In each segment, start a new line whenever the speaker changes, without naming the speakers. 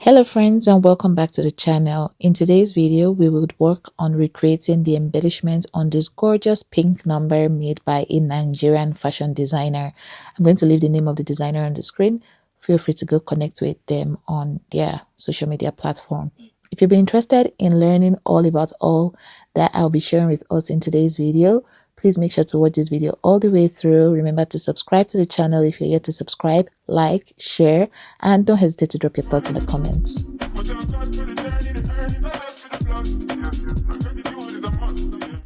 Hello friends and welcome back to the channel. In today's video, we would work on recreating the embellishment on this gorgeous pink number made by a Nigerian fashion designer. I'm going to leave the name of the designer on the screen. Feel free to go connect with them on their social media platform. If you've been interested in learning all about all that I'll be sharing with us in today's video, please make sure to watch this video all the way through. Remember to subscribe to the channel if you're yet to subscribe, like, share, and don't hesitate to drop your thoughts in the comments.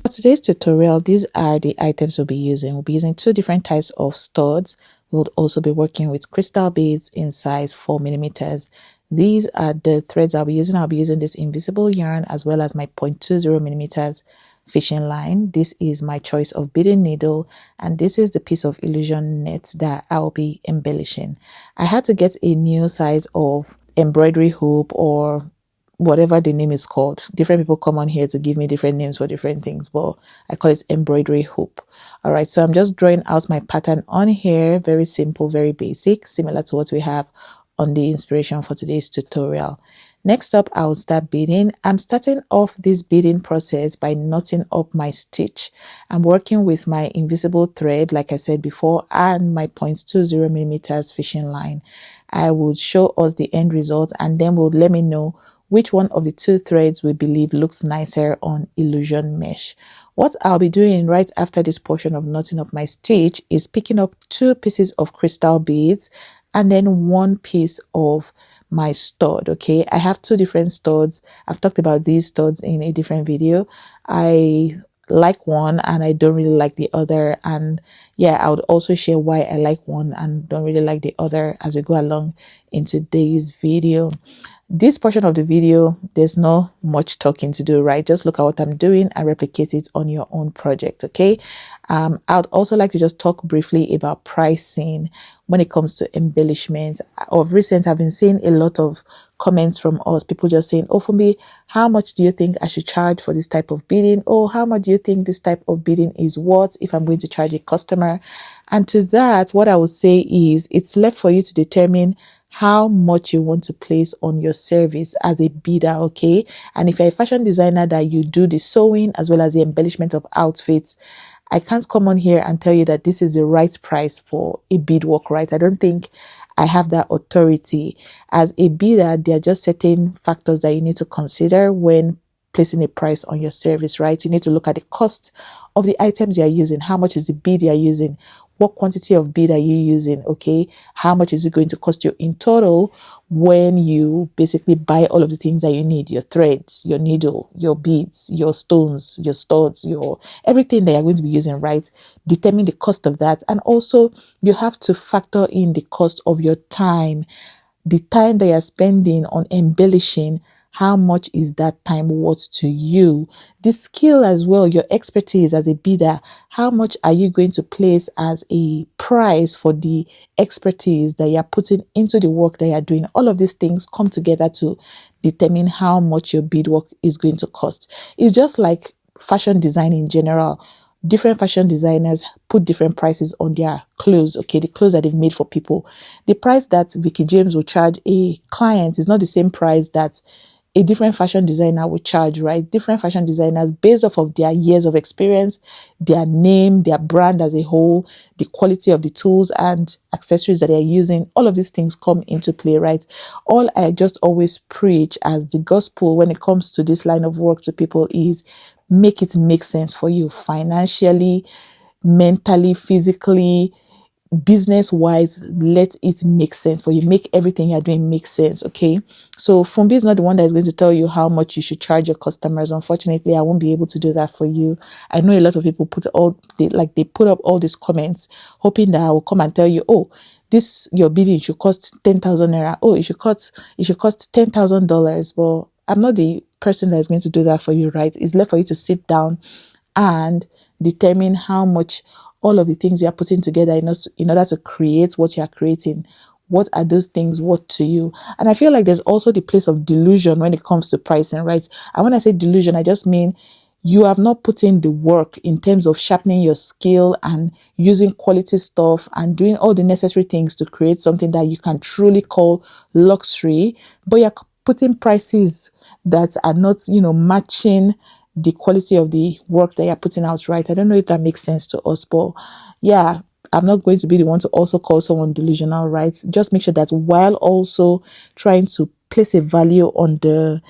For today's tutorial, these are the items we'll be using. We'll be using two different types of studs. We'll also be working with crystal beads in size 4mm. These are the threads I'll be using. I'll be using this invisible yarn as well as my 0.20mm fishing line. This is my choice of beading needle, and this is the piece of illusion net that I'll be embellishing. I had to get a new size of embroidery hoop, or whatever the name is called. Different people come on here to give me different names for different things, but I call it embroidery hoop. All right, so I'm just drawing out my pattern on here. Very simple, very basic, similar to what we have on the inspiration for today's tutorial. Next up, I'll start beading. I'm starting off this beading process by knotting up my stitch. I'm working with my invisible thread, like I said before, and my 0.20mm fishing line. I will show us the end result, and then will let me know which one of the two threads we believe looks nicer on illusion mesh. What I'll be doing right after this portion of knotting up my stitch is picking up two pieces of crystal beads and then one piece of my stud. Okay, I have two different studs. I've talked about these studs in a different video. I like one and I don't really like the other, and yeah, I would also share why I like one and don't really like the other as we go along in today's video. This portion of the video, there's not much talking to do, right? Just look at what I'm doing and replicate it on your own project. Okay, I'd also like to just talk briefly about pricing when it comes to embellishments. Of recent, I've been seeing a lot of comments from us, people just saying, oh, Funmi, how much do you think I should charge for this type of beading? Oh, how much do you think this type of beading is worth if I'm going to charge a customer? And to that, what I would say is it's left for you to determine how much you want to place on your service as a beader. Okay, and if you're a fashion designer that you do the sewing as well as the embellishment of outfits, I can't come on here and tell you that this is the right price for a beadwork, right? I don't think I have that authority. As a beader, there are just certain factors that you need to consider when placing a price on your service, right? You need to look at the cost of the items you're using. How much is the bead you're using? What quantity of bead are you using? Okay, how much is it going to cost you in total when you basically buy all of the things that you need? Your threads, your needle, your beads, your stones, your studs, your everything that you're going to be using, right? Determine the cost of that. And also you have to factor in the cost of your time, the time that you're spending on embellishing. How much is that time worth to you? The skill as well, your expertise as a beader, how much are you going to place as a price for the expertise that you're putting into the work that you're doing? All of these things come together to determine how much your beadwork is going to cost. It's just like fashion design in general. Different fashion designers put different prices on their clothes, okay, the clothes that they've made for people. The price that Vicky James will charge a client is not the same price that a different fashion designer would charge, right? Different fashion designers, based off of their years of experience, their name, their brand as a whole, the quality of the tools and accessories that they're using, all of these things come into play, right? All I just always preach as the gospel when it comes to this line of work to people is make it make sense for you financially, mentally, physically, business wise. Let it make sense for you. Make everything you're doing make sense. Okay, so Funbi is not the one that is going to tell you how much you should charge your customers. Unfortunately, I won't be able to do that for you. I know a lot of people put up all these comments hoping that I will come and tell you, oh, this your bidding should cost 10,000 naira. Oh, it should cost $10,000. But I'm not the person that is going to do that for you, right? It's left for you to sit down and determine how much all of the things you are putting together in order to create what you are creating. What are those things worth to you? And I feel like there's also the place of delusion when it comes to pricing, right? And when I say delusion, I just mean you have not put in the work in terms of sharpening your skill and using quality stuff and doing all the necessary things to create something that you can truly call luxury, but you're putting prices that are not, matching the quality of the work that you're putting out, right? I don't know if that makes sense to us, but yeah, I'm not going to be the one to also call someone delusional, right? Just make sure that while also trying to place a value on the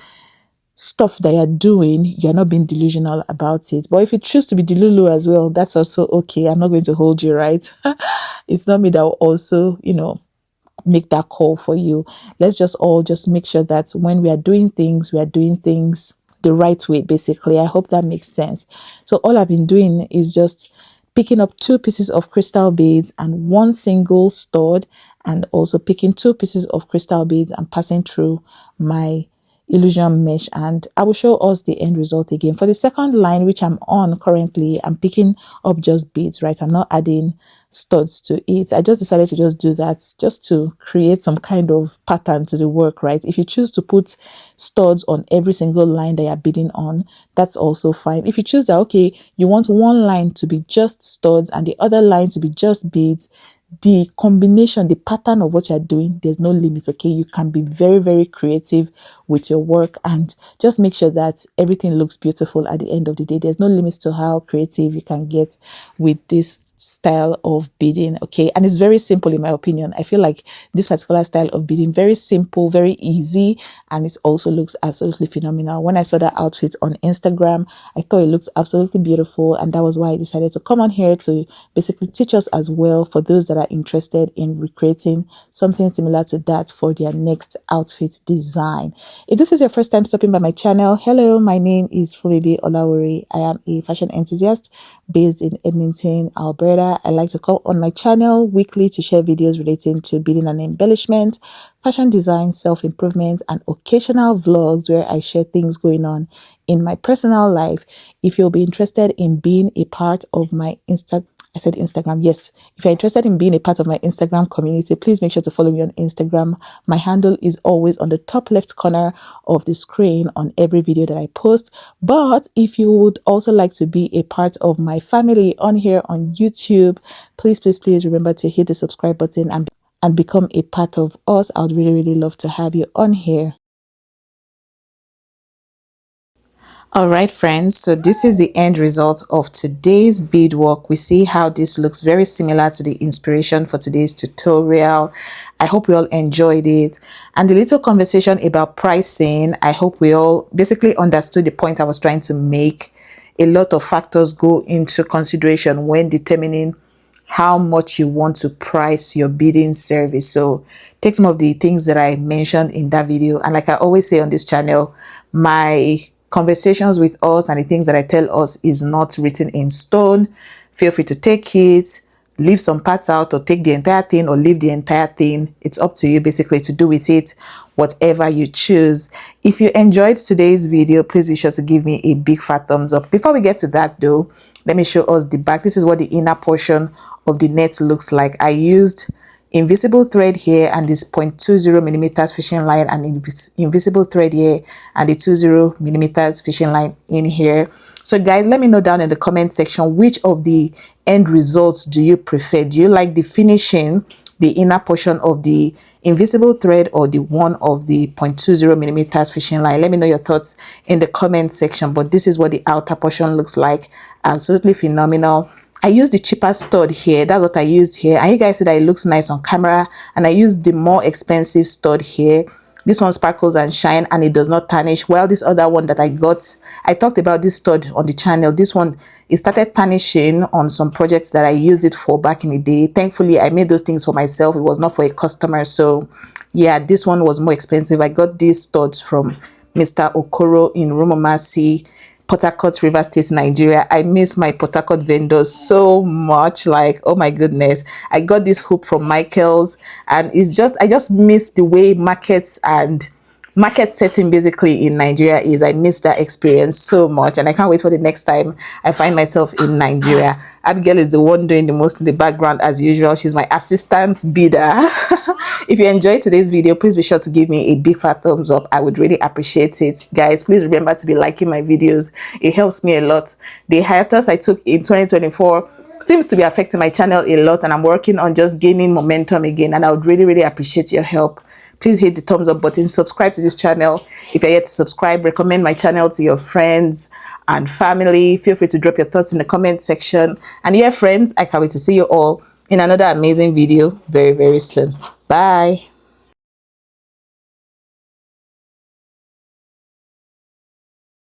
stuff that you're doing, you're not being delusional about it. But if you choose to be delulu as well, that's also okay. I'm not going to hold you, right? It's not me that will also, make that call for you. Let's just all just make sure that when we are doing things, we are doing things the right way, basically. I hope that makes sense. So all I've been doing is just picking up 2 pieces of crystal beads and 1 single stud, and also picking 2 pieces of crystal beads and passing through my illusion mesh, and I will show us the end result again. For the second line, which I'm on currently, I'm picking up just beads, right? I'm not adding studs to it. I just decided to just do that just to create some kind of pattern to the work, right? If you choose to put studs on every single line that you're beading on, that's also fine. If you choose that, okay, you want one line to be just studs and the other line to be just beads, the combination, the pattern of what you're doing, there's no limit, okay? You can be very, very creative with your work and just make sure that everything looks beautiful at the end of the day. There's no limits to how creative you can get with this style of beading, okay? And it's very simple in my opinion. I feel like this particular style of beading, very simple, very easy, and it also looks absolutely phenomenal. When I saw that outfit on Instagram, I thought it looked absolutely beautiful, and that was why I decided to come on here to basically teach us as well, for those that are interested in recreating something similar to that for their next outfit design. If this is your first time stopping by my channel, hello, my name is Funmibi Olawore. I am a fashion enthusiast based in Edmonton, Alberta. I like to come on my channel weekly to share videos relating to beading and embellishment, fashion design, self-improvement, and occasional vlogs where I share things going on in my personal life. If you'll be interested in being a part of my Instagram, yes. If you're interested in being a part of my Instagram community, please make sure to follow me on Instagram. My handle is always on the top left corner of the screen on every video that I post. But if you would also like to be a part of my family on here on YouTube, please, please, please remember to hit the subscribe button and become a part of us. I would really, really love to have you on here. All right, friends, so this is the end result of today's beadwork. We see how this looks very similar to the inspiration for today's tutorial. I hope we all enjoyed it. And the little conversation about pricing, I hope we all basically understood the point I was trying to make. A lot of factors go into consideration when determining how much you want to price your beading service. So take some of the things that I mentioned in that video, and like I always say on this channel, my conversations with us and the things that I tell us is not written in stone. Feel free to take it, leave some parts out, or take the entire thing, or leave the entire thing. It's up to you basically to do with it whatever you choose. If you enjoyed today's video, please be sure to give me a big fat thumbs up. Before we get to that though, let me show us the back. This is what the inner portion of the net looks like. I used invisible thread here and this 0.20 millimeters fishing line, and invisible thread here and the 20 millimeters fishing line in here. So guys, let me know down in the comment section, which of the end results do you prefer? Do you like the finishing, the inner portion of the invisible thread, or the one of the 0.20 millimeters fishing line? Let me know your thoughts in the comment section. But this is what the outer portion looks like. Absolutely phenomenal. I used the cheaper stud here. That's what I used here. And you guys see that it looks nice on camera. And I used the more expensive stud here. This one sparkles and shine and it does not tarnish. While this other one that I got, I talked about this stud on the channel. This one, it started tarnishing on some projects that I used it for back in the day. Thankfully, I made those things for myself. It was not for a customer. So yeah, this one was more expensive. I got these studs from Mr. Okoro in Rumomasi, Port Harcourt, River State, Nigeria. I miss my Port Harcourt vendors so much. Like, oh my goodness. I got this hoop from Michael's, and it's just, I just miss the way markets and market setting basically in Nigeria is. I miss that experience so much, and I can't wait for the next time I find myself in Nigeria. Abigail is the one doing the most in the background as usual. She's my assistant bidder. If you enjoyed today's video, please be sure to give me a big fat thumbs up. I would really appreciate it. Guys, please remember to be liking my videos. It helps me a lot. The hiatus I took in 2024 seems to be affecting my channel a lot, and I'm working on just gaining momentum again, and I would really appreciate your help. Please hit the thumbs up button, subscribe to this channel if you're yet to subscribe, recommend my channel to your friends and family. Feel free to drop your thoughts in the comment section. And yeah, friends, I can't wait to see you all in another amazing video very soon. Bye.